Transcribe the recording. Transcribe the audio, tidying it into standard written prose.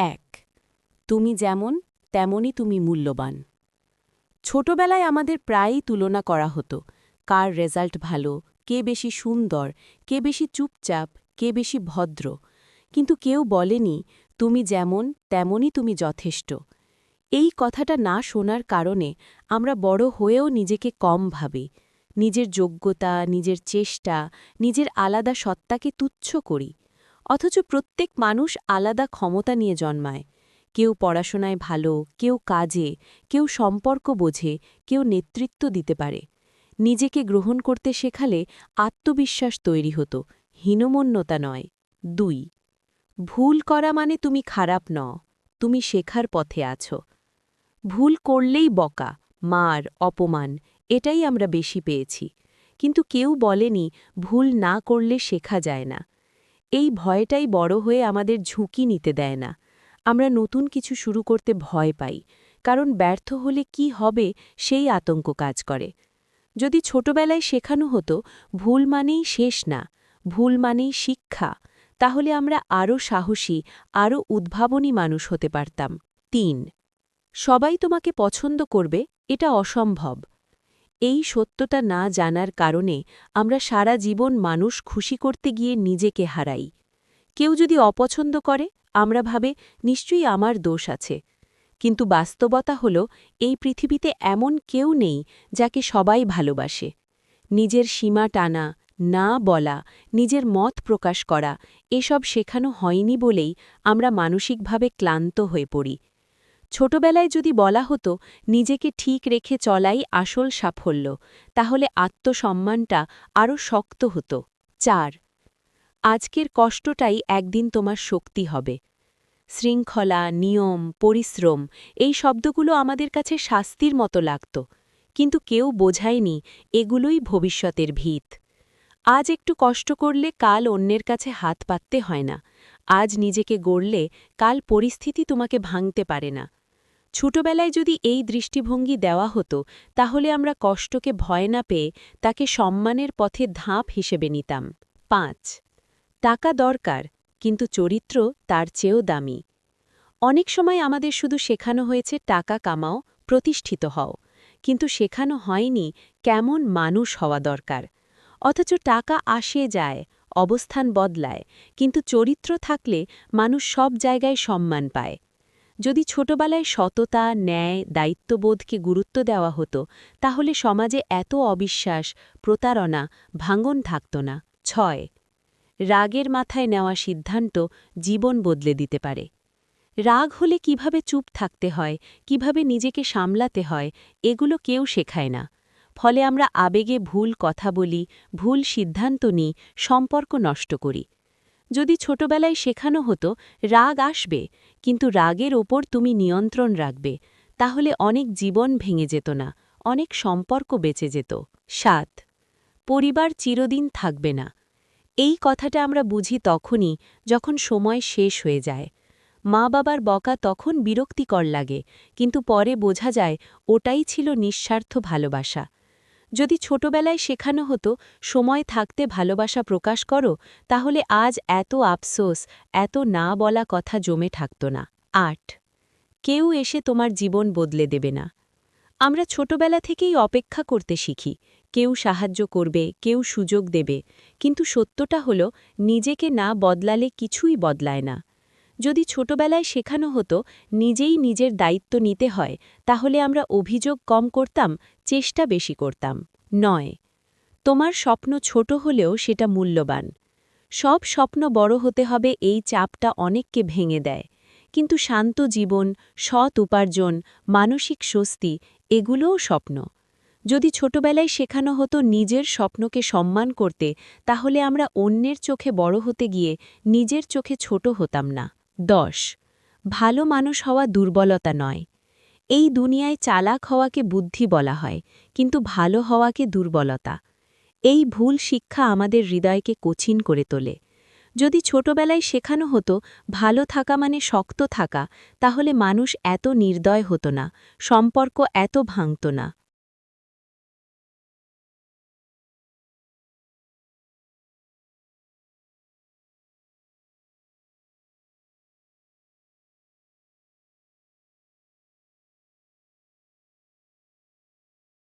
এক। তুমি যেমন তেমনই তুমি মূল্যবান। ছোটবেলায় আমাদের প্রায়ই তুলনা করা হতো, কার রেজাল্ট ভালো, কে বেশি সুন্দর, কে বেশি চুপচাপ, কে বেশি ভদ্র। কিন্তু কেউ বলেনি তুমি যেমন তেমনই তুমি যথেষ্ট। এই কথাটা না শোনার কারণে আমরা বড় হয়েও নিজেকে কম ভাবি, নিজের যোগ্যতা, নিজের চেষ্টা, নিজের আলাদা সত্তাকে তুচ্ছ করি। অথচ প্রত্যেক মানুষ আলাদা ক্ষমতা নিয়ে জন্মায়। কেউ পড়াশোনায় ভালো, কেউ কাজে, কেউ সম্পর্ক বোঝে, কেউ নেতৃত্ব দিতে পারে। নিজেকে গ্রহণ করতে শেখালে আত্মবিশ্বাস তৈরি হতো, হীনমন্যতা নয়। ২। ভুল করা মানে তুমি খারাপ নও, তুমি শেখার পথে আছো। ভুল করলেই বকা, মার, অপমান এটাই আমরা বেশি পেয়েছি। কিন্তু কেউ বলেনি ভুল না করলে শেখা যায় না। এই ভয়টাই বড় হয়ে আমাদের ঝুঁকি নিতে দেয় না। আমরা নতুন কিছু শুরু করতে ভয় পাই, কারণ ব্যর্থ হলে কি হবে সেই আতঙ্ক কাজ করে। যদি ছোটবেলায় শেখানো হতো ভুল মানেই শেষ না, ভুল মানেই শিক্ষা, তাহলে আমরা আরও সাহসী, আরও উদ্ভাবনী মানুষ হতে পারতাম। ৩। সবাই তোমাকে পছন্দ করবে এটা অসম্ভব। এই সত্যটা না জানার কারণে আমরা সারা জীবন মানুষ খুশি করতে গিয়ে নিজেকে হারাই। কেউ যদি অপছন্দ করে আমরা ভাবে নিশ্চয়ই আমার দোষ আছে। কিন্তু বাস্তবতা হল এই পৃথিবীতে এমন কেউ নেই যাকে সবাই ভালোবাসে। নিজের সীমা টানা, না বলা, নিজের মত প্রকাশ করা এসব শেখানো হয়নি বলেই আমরা মানসিকভাবে ক্লান্ত হয়ে পড়ি। ছোটবেলায় যদি বলা হতো নিজেকে ঠিক রেখে চলাই আসল সাফল্য, তাহলে আত্মসম্মানটা আরও শক্ত হতো। ৪। আজকের কষ্টটাই একদিন তোমার শক্তি হবে। শৃঙ্খলা, নিয়ম, পরিশ্রম এই শব্দগুলো আমাদের কাছে শাস্তির মতো লাগত, কিন্তু কেউ বোঝায়নি এগুলোই ভবিষ্যতের ভিত। আজ একটু কষ্ট করলে কাল অন্যের কাছে হাত পাততে হয় না। আজ নিজেকে গড়লে কাল পরিস্থিতি তোমাকে ভাঙতে পারে না। ছোটবেলায় যদি এই দৃষ্টিভঙ্গি দেওয়া হতো তাহলে আমরা কষ্টকে ভয় না পেয়ে তাকে সম্মানের পথে ধাপ হিসেবে নিতাম। ৫। টাকা দরকার, কিন্তু চরিত্র তার চেয়েও দামি। অনেক সময় আমাদের শুধু শেখানো হয়েছে টাকা কামাও, প্রতিষ্ঠিত হও, কিন্তু শেখানো হয়নি কেমন মানুষ হওয়া দরকার। অথচ টাকা আসে যায়, অবস্থান বদলায়, কিন্তু চরিত্র থাকলে মানুষ সব জায়গায় সম্মান পায়। যদি ছোটবেলায় সততা, ন্যায়, দায়িত্ববোধকে গুরুত্ব দেওয়া হতো তাহলে সমাজে এত অবিশ্বাস, প্রতারণা, ভাঙন থাকত না। ৬। রাগের মাথায় নেওয়া সিদ্ধান্ত জীবন বদলে দিতে পারে। রাগ হলে কিভাবে চুপ থাকতে হয়, কিভাবে নিজেকে সামলাতে হয়, এগুলো কেউ শেখায় না। ফলে আমরা আবেগে ভুল কথা বলি, ভুল সিদ্ধান্ত নিই, সম্পর্ক নষ্ট করি। যদি ছোটবেলায় শেখানো হতো রাগ আসবে, কিন্তু রাগের ওপর তুমি নিয়ন্ত্রণ রাখবে, তাহলে অনেক জীবন ভেঙে যেত না, অনেক সম্পর্ক বেঁচে যেত। ৭। পরিবার চিরদিন থাকবে না। এই কথাটা আমরা বুঝি তখনই যখন সময় শেষ হয়ে যায়। মা বাবার বকা তখন বিরক্তিকর লাগে, কিন্তু পরে বোঝা যায় ওটাই ছিল নিঃস্বার্থ ভালোবাসা। যদি ছোটবেলায় শেখানো হতো সময় থাকতে ভালোবাসা প্রকাশ করো, তাহলে আজ এত আফসোস, এত না বলা কথা জমে থাকত না। ৮। কেউ এসে তোমার জীবন বদলে দেবে না। আমরা ছোটবেলা থেকেই অপেক্ষা করতে শিখি, কেউ সাহায্য করবে, কেউ সুযোগ দেবে, কিন্তু সত্যটা হলো নিজেকে না বদলালে কিছুই বদলায় না। যদি ছোটবেলায় শেখানো হতো নিজেই নিজের দায়িত্ব নিতে হয়, তাহলে আমরা অভিযোগ কম করতাম, চেষ্টা বেশি করতাম। ৯। তোমার স্বপ্ন ছোট হলেও সেটা মূল্যবান। সব স্বপ্ন বড় হতে হবে এই চাপটা অনেককে ভেঙে দেয়, কিন্তু শান্ত জীবন, সৎ উপার্জন, মানসিক স্বস্তি এগুলোও স্বপ্ন। যদি ছোটবেলায় শেখানো হতো নিজের স্বপ্নকে সম্মান করতে, তাহলে আমরা অন্যের চোখে বড় হতে গিয়ে নিজের চোখে ছোট হতাম না। ১০। ভালো মানুষ হওয়া দুর্বলতা নয়। এই দুনিয়ায় চালাক হওয়াকে বুদ্ধি বলা হয়, কিন্তু ভালো হওয়াকে দুর্বলতা। এই ভুল শিক্ষা আমাদের হৃদয়কে কঠিন করে তোলে। যদি ছোটবেলায় শেখানো হতো ভালো থাকা মানে শক্ত থাকা, তাহলে মানুষ এত নির্দয় হতো না, সম্পর্ক এত ভাঙত না।